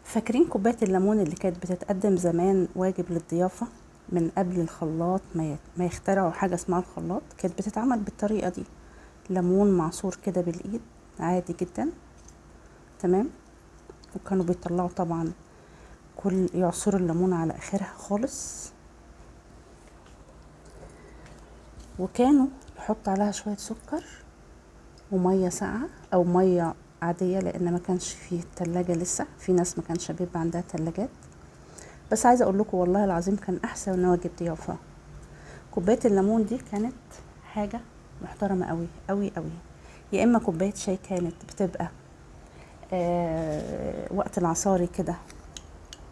فاكرين كوباية الليمون اللي كانت بتتقدم زمان واجب للضيافة من قبل الخلاط ما يخترعوا حاجة اسمها الخلاط؟ كانت بتتعمل بالطريقة دي، ليمون معصور كده بالإيد عادي جدا. تمام. وكانوا بيطلعوا طبعا يعصروا الليمون على آخرها خالص، وكانوا يحط عليها شوية سكر ومية ساقعة أو مية عادية، لأن ما كانش فيه التلاجة لسه، في ناس ما كانش بيبقى عندها تلاجات. بس عايزة أقول لكم والله العظيم كان أحسن من واجب ضيافة. كوباية الليمون دي كانت حاجة محترمة قوي قوي قوي. يا إما كوباية شاي كانت بتبقى وقت العصاري كده،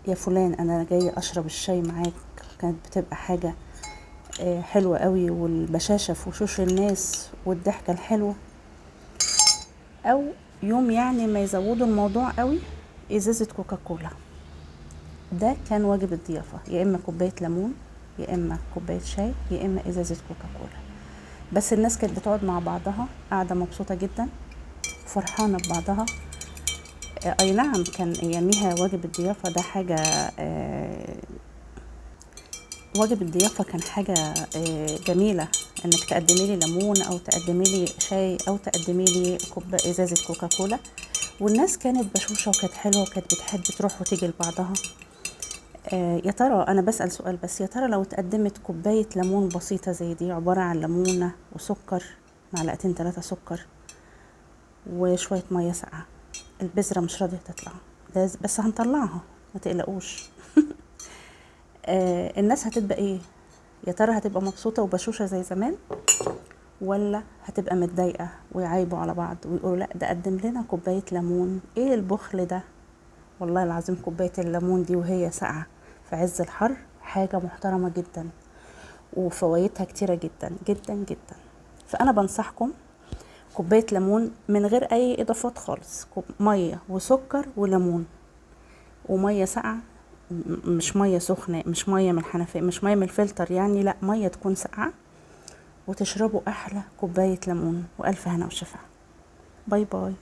يا فلان أنا جاي أشرب الشاي معاك، كانت بتبقى حاجة حلوة قوي، والبشاشة في وشوش الناس والضحكة الحلوة. أو يوم يعني ما يزودوا الموضوع قوي، إزازة كوكاكولا. ده كان واجب الضيافة، يا إما كوباية ليمون، يا إما كوباية شاي، يا إما إزازة كوكاكولا. بس الناس كانت بتقعد مع بعضها قاعدة مبسوطة جدا، فرحانة ببعضها. أي نعم، كان أياميها واجب الضيافة ده حاجة واجب الضيافة كان حاجة جميلة، انك تقدمي لي ليمون او تقدمي لي شاي او تقدمي لي ازازة كوكاكولا. والناس كانت بشوشة وكانت حلوة وكانت بتحب تروح وتيجي لبعضها. يا ترى انا بسأل سؤال بس، يا ترى لو اتقدمت كوباية ليمون بسيطة زي دي، عبارة عن ليمونة وسكر، معلقتين 3 سكر وشوية مية ساقعة، البذرة مش راضية تطلع، بس هنطلعها ما تقلقوش. الناس هتبقى ايه؟ يا ترى هتبقى مبسوطة وبشوشة زي زمان، ولا هتبقى متضايقة ويعايبوا على بعض ويقولوا لا ده قدم لنا كوباية ليمون، ايه البخل ده؟ والله العظيم كوباية الليمون دي وهي ساقعة في عز الحر حاجة محترمة جدا، وفوائدها كتيرة جدا جدا جدا. فأنا بنصحكم كوباية ليمون من غير أي إضافات خالص، مية وسكر وليمون ومية ساقعة، مش مية سخنة، مش مية من الحنفية، مش مية من الفلتر يعني، لا مية تكون ساقعة، وتشربوا أحلى كوباية ليمون، وألف هنا وشفا. باي باي.